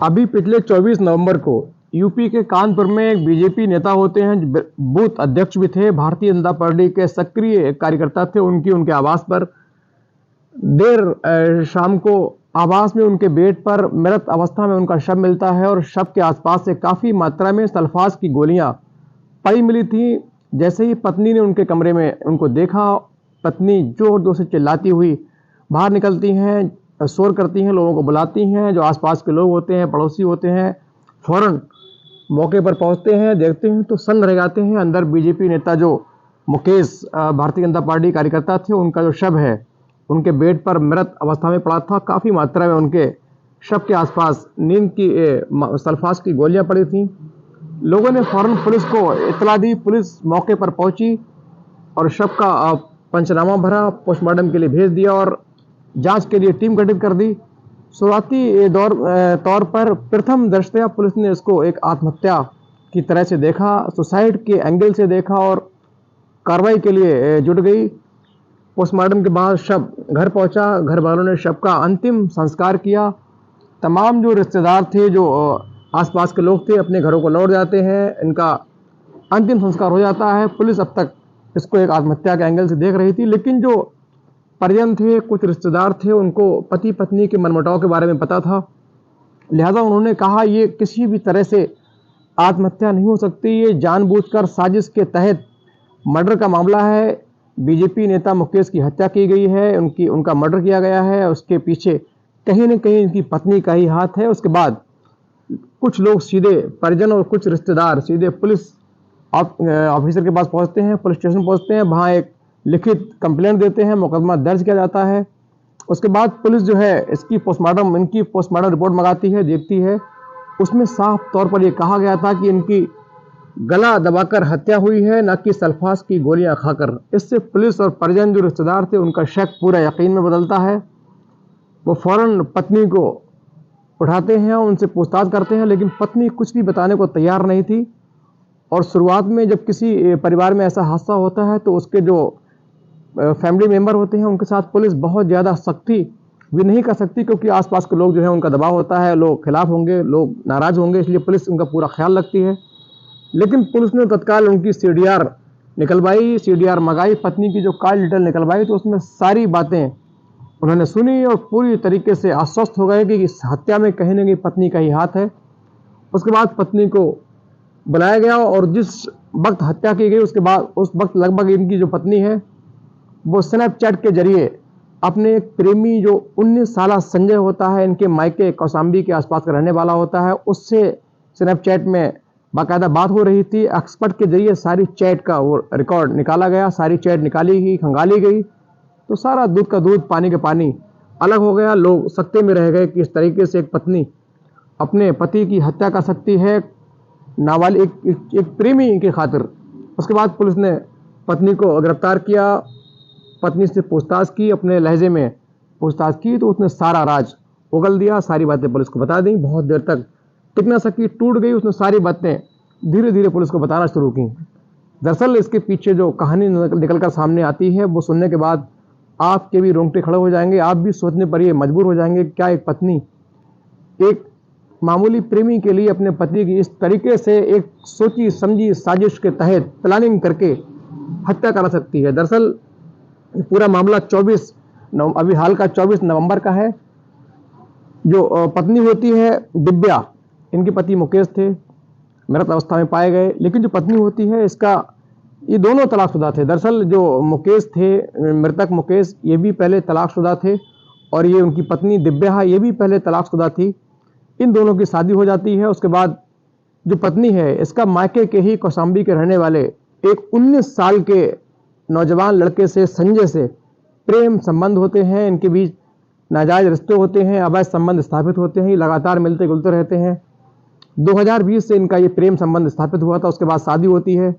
अभी पिछले 24 नवंबर को यूपी के कानपुर में एक बीजेपी नेता होते हैं, बूथ अध्यक्ष भी थे, भारतीय जनता पार्टी के सक्रिय कार्यकर्ता थे। उनके आवास पर देर शाम को आवास में उनके बेड पर मृत अवस्था में उनका शव मिलता है और शव के आसपास से काफी मात्रा में सल्फास की गोलियां पड़ी मिली थी। जैसे ही पत्नी ने उनके कमरे में उनको देखा, पत्नी जोर जोर से चिल्लाती हुई बाहर निकलती हैं, शोर करती हैं, लोगों को बुलाती हैं। जो आसपास के लोग होते हैं, पड़ोसी होते हैं, फौरन मौके पर पहुंचते हैं, देखते हैं तो सन्न रह जाते हैं। अंदर बीजेपी नेता जो मुकेश भारतीय जनता पार्टी कार्यकर्ता थे, उनका जो शव है उनके बेड पर मृत अवस्था में पड़ा था। काफ़ी मात्रा में उनके शव के आसपास नींद की सल्फास की गोलियां पड़ी थीं। लोगों ने फौरन पुलिस को इत्तला दी। पुलिस मौके पर पहुंची और शव का पंचनामा भरा, पोस्टमार्टम के लिए भेज दिया और जांच के लिए टीम गठित कर दी। शुरुआती तौर पर प्रथम दृष्टया पुलिस ने इसको एक आत्महत्या की तरह से देखा, सुसाइड के एंगल से देखा और कार्रवाई के लिए जुट गई। पोस्टमार्टम के बाद शव घर पहुंचा। घर वालों ने शव का अंतिम संस्कार किया। तमाम जो रिश्तेदार थे, जो आसपास के लोग थे, अपने घरों को लौट जाते हैं। इनका अंतिम संस्कार हो जाता है। पुलिस अब तक इसको एक आत्महत्या के एंगल से देख रही थी, लेकिन जो परिजन थे, कुछ रिश्तेदार थे, उनको पति पत्नी के मनमुटाव के बारे में पता था। लिहाजा उन्होंने कहा ये किसी भी तरह से आत्महत्या नहीं हो सकती, ये जानबूझकर साजिश के तहत मर्डर का मामला है। बीजेपी नेता मुकेश की हत्या की गई है, उनका मर्डर किया गया है। उसके पीछे कहीं न कहीं इनकी पत्नी का ही हाथ है। उसके बाद कुछ लोग सीधे परिजन और कुछ रिश्तेदार सीधे पुलिस ऑफिसर के पास पहुंचते हैं, पुलिस स्टेशन पहुंचते हैं, वहां एक लिखित कंप्लेंट देते हैं, मुकदमा दर्ज किया जाता है। उसके बाद पुलिस जो है इनकी पोस्टमार्टम रिपोर्ट मंगाती है, देखती है। उसमें साफ तौर पर यह कहा गया था कि इनकी गला दबाकर हत्या हुई है, न कि सल्फास की गोलियां खाकर। इससे पुलिस और परिजन जो रिश्तेदार थे, उनका शक पूरा यकीन में बदलता है। वो फौरन पत्नी को उठाते हैं, उनसे पूछताछ करते हैं, लेकिन पत्नी कुछ भी बताने को तैयार नहीं थी। और शुरुआत में जब किसी परिवार में ऐसा हादसा होता है तो उसके जो फैमिली मेंबर होते हैं, उनके साथ पुलिस बहुत ज़्यादा सख्ती भी नहीं कर सकती, क्योंकि आसपास के लोग जो है उनका दबाव होता है, लोग खिलाफ होंगे, लोग नाराज़ होंगे, इसलिए पुलिस उनका पूरा ख्याल रखती है। लेकिन पुलिस ने तत्काल उनकी सीडीआर निकलवाई, सीडीआर मंगाई, पत्नी की जो कॉल डिटेल निकलवाई, तो उसमें सारी बातें उन्होंने सुनी और पूरी तरीके से आश्वस्त हो गए कि इस हत्या में कहीं न कहीं पत्नी का ही हाथ है। उसके बाद पत्नी को बुलाया गया और जिस वक्त हत्या की गई उसके बाद उस वक्त लगभग इनकी जो पत्नी है वो स्नैपचैट के जरिए अपने एक प्रेमी जो 19 साल संजय होता है, इनके मायके कौशाम्बी के आसपास का रहने वाला होता है, उससे स्नैपचैट में बाकायदा बात हो रही थी। एक्सपर्ट के जरिए सारी चैट का वो रिकॉर्ड निकाला गया, सारी चैट निकाली गई, खंगाली गई, तो सारा दूध का दूध पानी का पानी अलग हो गया। लोग सकते में रह गए कि इस तरीके से एक पत्नी अपने पति की हत्या कर सकती है, नाबालिग एक प्रेमी की खातिर। उसके बाद पुलिस ने पत्नी को गिरफ्तार किया, पत्नी से पूछताछ की, अपने लहजे में पूछताछ की, तो उसने सारा राज उगल दिया, सारी बातें पुलिस को बता दी। बहुत देर तक टिक ना सकी, टूट गई। उसने सारी बातें धीरे धीरे पुलिस को बताना शुरू की। दरअसल इसके पीछे जो कहानी निकलकर सामने आती है वो सुनने के बाद आपके भी रोंगटे खड़े हो जाएंगे, आप भी सोचने पर ये मजबूर हो जाएंगे, क्या एक पत्नी एक मामूली प्रेमी के लिए अपने पति की इस तरीके से एक सोची समझी साजिश के तहत प्लानिंग करके हत्या करा सकती है। दरअसल पूरा मामला अभी हाल का 24 नवंबर का है। जो पत्नी होती है दिव्या, इनके पति मुकेश थे, मृत अवस्था में पाए गए। लेकिन जो पत्नी होती है इसका, ये दोनों तलाकशुदा थे। दरअसल जो मुकेश थे, मृतक मुकेश, ये भी पहले तलाकशुदा थे और ये उनकी पत्नी दिव्या, ये भी पहले तलाकशुदा थी। इन दोनों की शादी हो जाती है। उसके बाद जो पत्नी है इसका मायके के ही कौशाम्बी के रहने वाले एक 19 साल के नौजवान लड़के से, संजय से प्रेम संबंध होते हैं। इनके बीच नाजायज रिश्ते होते हैं, अवैध संबंध स्थापित होते हैं, लगातार मिलते जुलते रहते हैं। 2020 से इनका ये प्रेम संबंध स्थापित हुआ था। उसके बाद शादी होती है,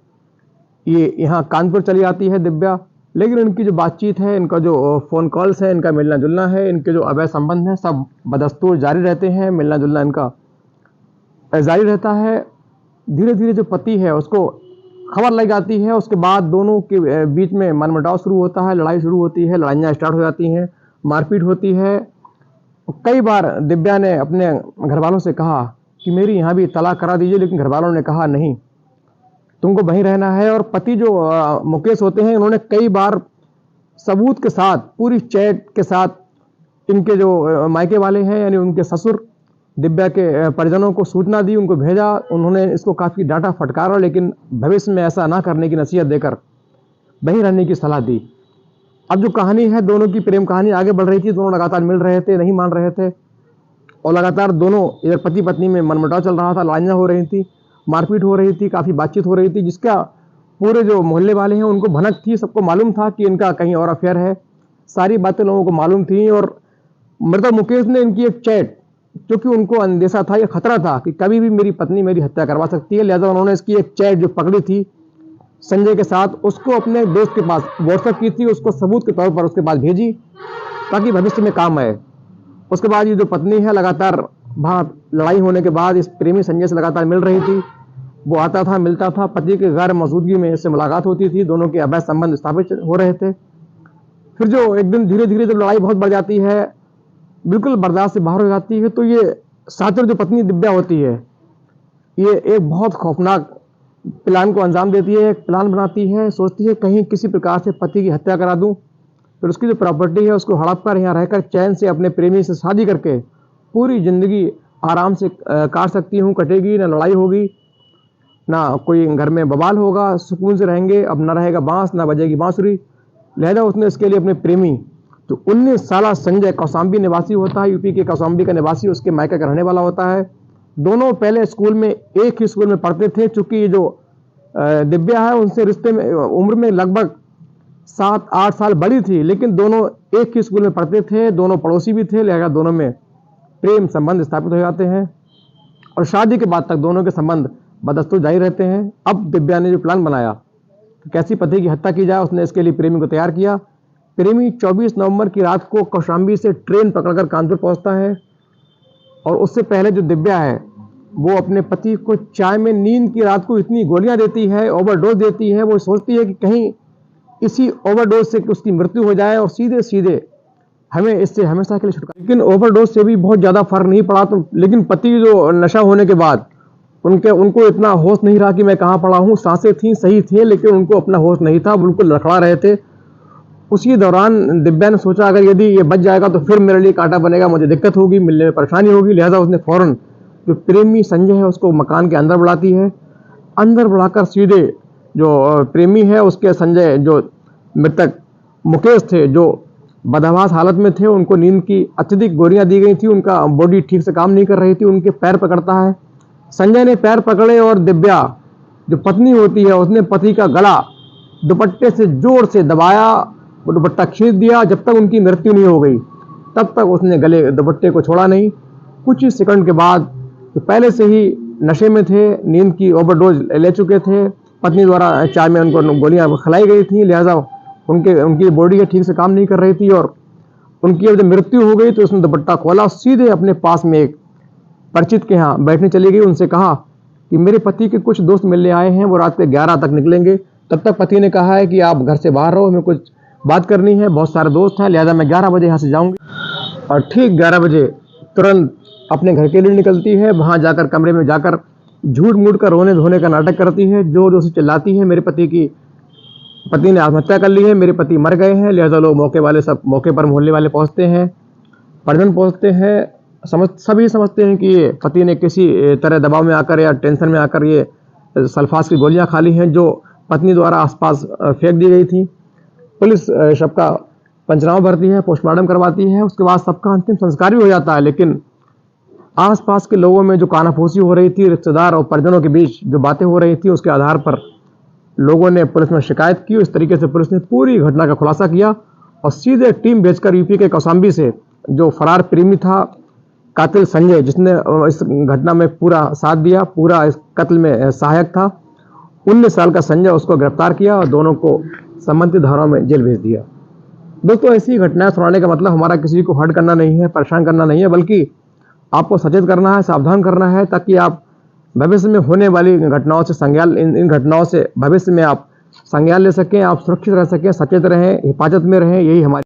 ये यहाँ कानपुर चली आती है दिव्या। लेकिन इनकी जो बातचीत है, इनका जो फ़ोन कॉल्स है, इनका मिलना जुलना है, इनके जो अवैध संबंध हैं, सब बदस्तूर जारी रहते हैं, मिलना जुलना इनका जारी रहता है। धीरे धीरे जो पति है उसको खबर लग जाती है। उसके बाद दोनों के बीच में मनमुटाव शुरू होता है, लड़ाई शुरू होती है, लड़ाइयाँ स्टार्ट हो जाती हैं, मारपीट होती है। कई बार दिव्या ने अपने घर वालों से कहा कि मेरी यहाँ भी तलाक करा दीजिए, लेकिन घर वालों ने कहा नहीं, तुमको वहीं रहना है। और पति जो मुकेश होते हैं, उन्होंने कई बार सबूत के साथ, पूरी चैट के साथ इनके जो मायके वाले हैं यानी उनके ससुर दिव्या के परिजनों को सूचना दी, उनको भेजा। उन्होंने इसको काफ़ी डांटा फटकारा, लेकिन भविष्य में ऐसा ना करने की नसीहत देकर वहीं रहने की सलाह दी। अब जो कहानी है, दोनों की प्रेम कहानी आगे बढ़ रही थी। दोनों लगातार मिल रहे थे, नहीं मान रहे थे, और लगातार दोनों इधर पति पत्नी में मनमुटाव चल रहा था, लड़ाइयाँ हो रही थी, मारपीट हो रही थी, काफ़ी बातचीत हो रही थी, जिसका पूरे जो मोहल्ले वाले हैं उनको भनक थी। सबको मालूम था कि इनका कहीं और अफेयर है, सारी बातें लोगों को मालूम थी। और मृतक मुकेश ने इनकी एक चैट, क्योंकि उनको अंदेशा था, ये खतरा था कि कभी भी मेरी पत्नी मेरी हत्या करवा सकती है, लिहाजा उन्होंने इसकी एक चैट जो पकड़ी थी संजय के साथ, उसको अपने दोस्त के पास व्हाट्सएप की थी, उसको सबूत के तौर पर उसके पास भेजी ताकि भविष्य में काम आए। उसके बाद ये जो पत्नी है, लगातार वहाँ लड़ाई होने के बाद इस प्रेमी संजय से लगातार मिल रही थी। वो आता था, मिलता था, पति के गैर मौजूदगी में इससे मुलाकात होती थी, दोनों के अवैध संबंध स्थापित हो रहे थे। फिर जो एक दिन धीरे धीरे जब लड़ाई बहुत बढ़ जाती है, बिल्कुल बर्दाश्त से बाहर हो जाती है, तो ये सातिर जो पत्नी दिव्या होती है, ये एक बहुत खौफनाक प्लान को अंजाम देती है। एक प्लान बनाती है, सोचती है कहीं किसी प्रकार से पति की हत्या करा दूं, फिर उसकी जो प्रॉपर्टी है उसको हड़प कर यहाँ रहकर चैन से अपने प्रेमी से शादी करके पूरी जिंदगी आराम से काट सकती हूँ। कटेगी, ना लड़ाई होगी, ना कोई घर में बवाल होगा, सुकून से रहेंगे। अब ना रहेगा बांस, ना बजेगी बांसुरी। लिहाजा उसने इसके लिए अपने प्रेमी जो 19 साल संजय कौशाम्बी निवासी होता है, यूपी के कौशाम्बी का निवासी, उसके मायके का रहने वाला होता है। दोनों पहले स्कूल में एक ही स्कूल में पढ़ते थे। चूंकि ये जो दिव्या है उनसे रिश्ते में उम्र में लगभग 7-8 साल बड़ी थी, लेकिन दोनों एक ही स्कूल में पढ़ते थे, दोनों पड़ोसी भी थे, लिहाजा दोनों में प्रेम संबंध स्थापित हो जाते हैं और शादी के बाद तक दोनों के संबंध बदस्तूर जारी रहते हैं। अब दिव्या ने जो प्लान बनाया कि कैसी पति की हत्या की जाए, उसने इसके लिए प्रेमी को तैयार किया। प्रेमी 24 नवंबर की रात को कौशाम्बी से ट्रेन पकड़कर कानपुर पहुंचता है, और उससे पहले जो दिव्या है वो अपने पति को चाय में नींद की रात को इतनी गोलियां देती है, ओवरडोज देती है। वो सोचती है कि कहीं इसी ओवरडोज से उसकी मृत्यु हो जाए और सीधे सीधे हमें इससे हमेशा के लिए छुटकारा। लेकिन ओवरडोज से भी बहुत ज़्यादा फर्क नहीं पड़ा। तो लेकिन पति जो नशा होने के बाद उनको इतना होश नहीं रहा कि मैं कहाँ पड़ा हूँ। सांसें थी, सही थे, लेकिन उनको अपना होश नहीं था, बिल्कुल लड़खड़ा रहे थे। उसी दौरान दिव्या ने सोचा अगर यदि ये बच जाएगा तो फिर मेरे लिए कांटा बनेगा, मुझे दिक्कत होगी, मिलने में परेशानी होगी। लिहाजा उसने फौरन जो प्रेमी संजय है उसको मकान के अंदर बुलाती है। अंदर बुलाकर सीधे जो प्रेमी है उसके संजय जो मृतक मुकेश थे, जो बदहवास हालत में थे, उनको नींद की अत्यधिक गोलियां दी गई थी, उनका बॉडी ठीक से काम नहीं कर रही थी, उनके पैर पकड़ता है। संजय ने पैर पकड़े और दिव्या जो पत्नी होती है उसने पति का गला दुपट्टे से जोर से दबाया, वो दुपट्टा खींच दिया। जब तक उनकी मृत्यु नहीं हो गई तब तक उसने गले दुपट्टे को छोड़ा नहीं। कुछ ही सेकंड के बाद जो पहले से ही नशे में थे, नींद की ओवरडोज ले चुके थे, पत्नी द्वारा चाय में उनको गोलियां खिलाई गई थी, लिहाजा उनकी बॉडी ठीक से काम नहीं कर रही थी। और उनकी जब मृत्यु हो गई तो उसने दुपट्टा खोला, सीधे अपने पास में एक परिचित के यहाँ बैठने चली गई। उनसे कहा कि मेरे पति के कुछ दोस्त मिलने आए हैं, वो रात के 11 तक निकलेंगे। तब तक पति ने कहा है कि आप घर से बाहर रहो, हमें कुछ बात करनी है, बहुत सारे दोस्त हैं, लिहाजा मैं 11 बजे यहाँ से जाऊँगी। और ठीक 11 बजे तुरंत अपने घर के लिए निकलती है। वहाँ जाकर कमरे में जाकर झूठ मूठ कर रोने धोने का नाटक करती है, जोर जोर से चिल्लाती है मेरे पति ने आत्महत्या कर ली है, मेरे पति मर गए हैं। लिहाजा लोग सब मौके पर मोहल्ले वाले पहुँचते हैं, परिजन पहुँचते हैं। सभी समझते हैं कि ये पति ने किसी तरह दबाव में आकर या टेंशन में आकर ये सल्फास की गोलियां खा ली हैं, जो पत्नी द्वारा आसपास फेंक दी गई थी। पुलिस शव का पंचनामा भरती है, पोस्टमार्टम करवाती है, उसके बाद सबका अंतिम संस्कार भी हो जाता है। लेकिन आसपास के लोगों में जो कानाफूसी हो रही थी, रिश्तेदार और परिजनों के बीच जो बातें हो रही थी, उसके आधार पर लोगों ने पुलिस में शिकायत की। इस तरीके से पुलिस ने पूरी घटना का खुलासा किया और सीधे टीम भेजकर यूपी के कौशाम्बी से जो फरार प्रेमी था, कातिल संजय, जिसने इस घटना में पूरा साथ दिया, पूरा इस कत्ल में सहायक था, 19 साल का संजय, उसको गिरफ्तार किया और दोनों को संबंधित धाराओं में जेल भेज दिया। दोस्तों, ऐसी घटनाएं सुनाने का मतलब हमारा किसी को हर्ट करना नहीं है, परेशान करना नहीं है, बल्कि आपको सचेत करना है, सावधान करना है, ताकि आप भविष्य में होने वाली घटनाओं से संज्ञान इन घटनाओं से भविष्य में आप संज्ञान ले सकें, आप सुरक्षित रह सकें, सचेत रहें, हिफाजत में रहें। यही हमारी